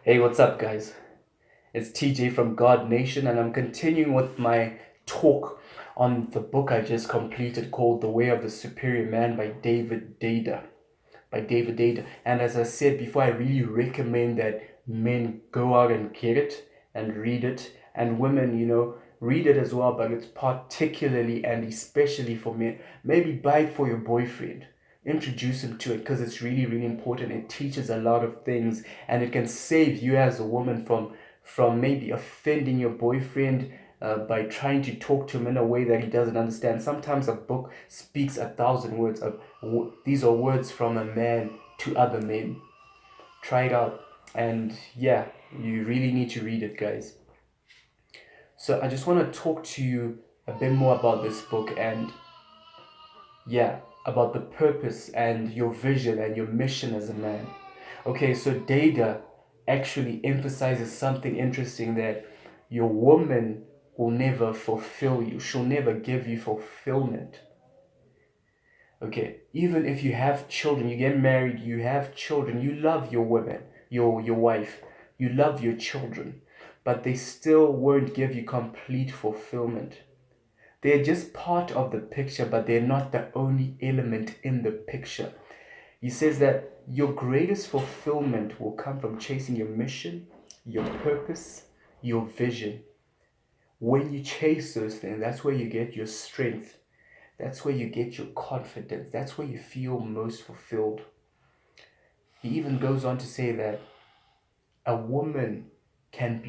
Hey, what's up, guys? It's TJ from God Nation, and I'm continuing with my talk on the book I just completed called The Way of the Superior Man by David Dada. And as I said before, I really recommend that men go out and get it and read it, and women, read it as well, but it's particularly and especially for men. Maybe buy it for your boyfriend. Introduce him to it because it's really, really important. It teaches a lot of things, and it can save you as a woman from maybe offending your boyfriend by trying to talk to him in a way that he doesn't understand. Sometimes a book speaks 1,000 words. These are words from a man to other men. Try it out. And yeah, you really need to read it, guys. So I just want to talk to you a bit more about this book and yeah, about the purpose and your vision and your mission as a man. Okay, so Data actually emphasizes something interesting that your woman will never fulfill you. She'll never give you fulfillment. Okay, even if you have children, you get married, you have children, you love your woman, your wife, you love your children, but they still won't give you complete fulfillment. They're just part of the picture, but they're not the only element in the picture. He says that your greatest fulfillment will come from chasing your mission, your purpose, your vision. When you chase those things, that's where you get your strength. That's where you get your confidence. That's where you feel most fulfilled. He even goes on to say that a woman can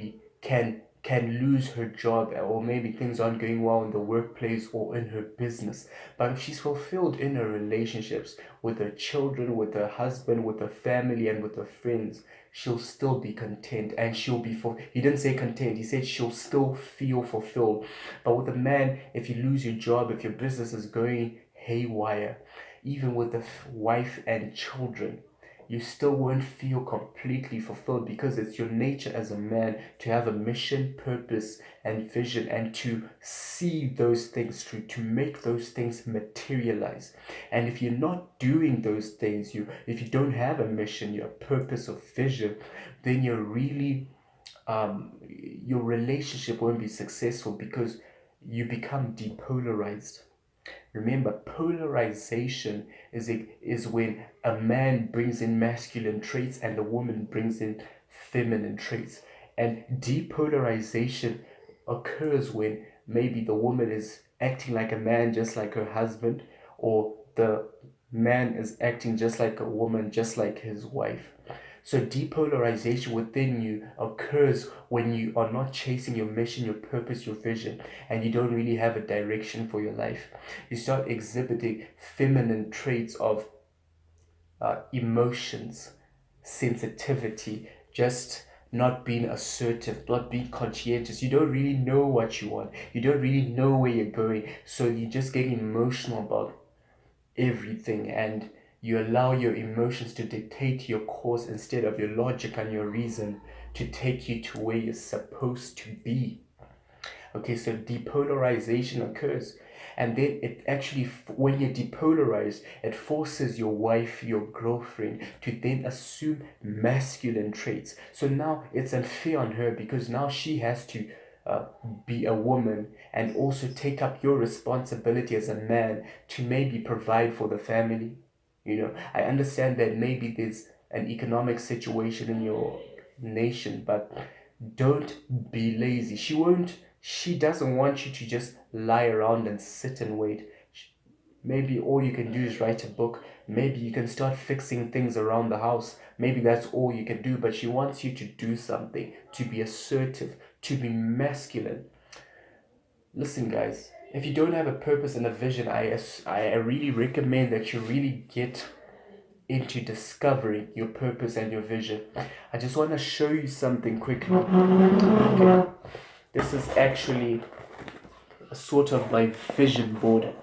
lose her job, or maybe things aren't going well in the workplace or in her business, but if she's fulfilled in her relationships with her children, with her husband, with her family, and with her friends, she'll still be content, and she'll be he didn't say content, he said she'll still feel fulfilled. But with a man, if you lose your job, if your business is going haywire, even with the wife and children, you still won't feel completely fulfilled, because it's your nature as a man to have a mission, purpose, and vision, and to see those things through, to make those things materialize. And if you're not doing those things, if you don't have a mission, your purpose or vision, then your relationship won't be successful, because you become depolarized. Remember, polarization is when a man brings in masculine traits and a woman brings in feminine traits. And depolarization occurs when maybe the woman is acting like a man, just like her husband, or the man is acting just like a woman, just like his wife. So depolarization within you occurs when you are not chasing your mission, your purpose, your vision, and you don't really have a direction for your life. You start exhibiting feminine traits of emotions, sensitivity, just not being assertive, not being conscientious. You don't really know what you want. You don't really know where you're going. So you just get emotional about everything, and you allow your emotions to dictate your course instead of your logic and your reason to take you to where you're supposed to be. Okay, so depolarization occurs, and then it actually, when you're depolarized, it forces your wife, your girlfriend, to then assume masculine traits. So now it's unfair on her, because now she has to uh, be a woman and also take up your responsibility as a man to maybe provide for the family. I understand that maybe there's an economic situation in your nation, but don't be lazy. She doesn't want you to just lie around and sit and wait. Maybe all you can do is write a book. Maybe you can start fixing things around the house. Maybe that's all you can do, but she wants you to do something, to be assertive, to be masculine. Listen, guys, if you don't have a purpose and a vision, I really recommend that you really get into discovering your purpose and your vision. I just want to show you something quickly. Okay. This is actually a sort of my vision board,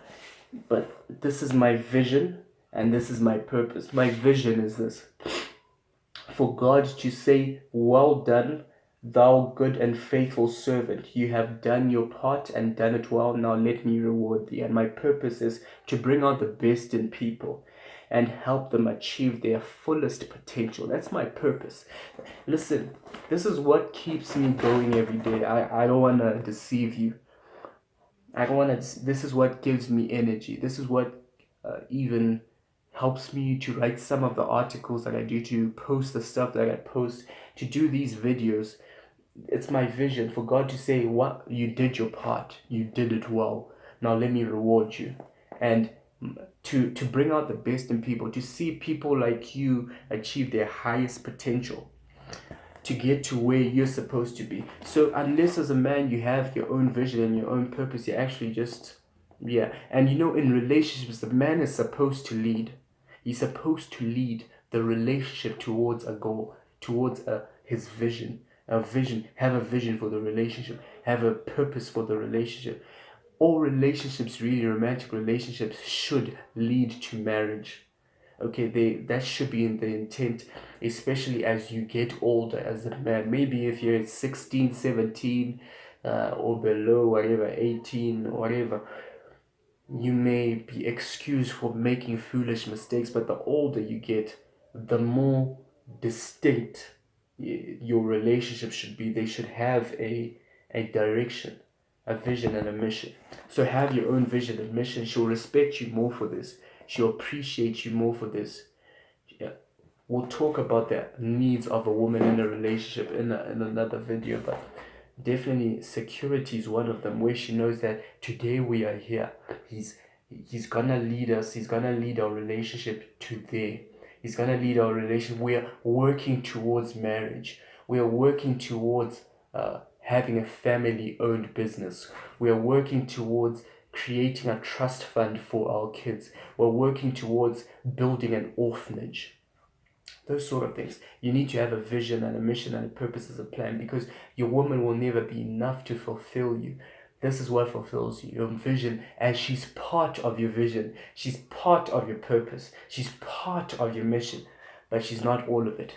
but this is my vision and this is my purpose. My vision is this: for God to say, "Well done, thou good and faithful servant. You have done your part and done it well. Now let me reward thee." And my purpose is to bring out the best in people. and help them achieve their fullest potential. That's my purpose. Listen, this is what keeps me going every day. I don't want to deceive you. I don't want to. This is what gives me energy. This is what even helps me to write some of the articles that I do, to post the stuff that I post, to do these videos. It's my vision for God to say, "What, you did your part. You did it well. Now let me reward you." And to bring out the best in people, to see people like you achieve their highest potential, to get to where you're supposed to be. So unless as a man you have your own vision and your own purpose, you actually just, yeah. And you know, in relationships, the man is supposed to lead. He's supposed to lead the relationship towards a goal, towards his vision. A vision, have a vision for the relationship, have a purpose for the relationship. All relationships, really romantic relationships, should lead to marriage. Okay, that should be in the intent, especially as you get older as a man. Maybe if you're 16, 17, or below, whatever, 18, whatever, you may be excused for making foolish mistakes. But the older you get, the more distinct your relationship should be. They should have a direction, a vision and a mission. So have your own vision and mission. She'll respect you more for this. She'll appreciate you more for this. Yeah. We'll talk about the needs of a woman in a relationship in another video, but definitely security is one of them, where she knows that today we are here. He's gonna lead us. He's gonna lead our relationship to there. He's gonna lead our relationship. We are working towards marriage. We are working towards having a family-owned business. We are working towards creating a trust fund for our kids. We're working towards building an orphanage. Those sort of things. You need to have a vision and a mission and a purpose as a plan, because your woman will never be enough to fulfill you. This is what fulfills you, your vision, and she's part of your vision. She's part of your purpose. She's part of your mission, but she's not all of it.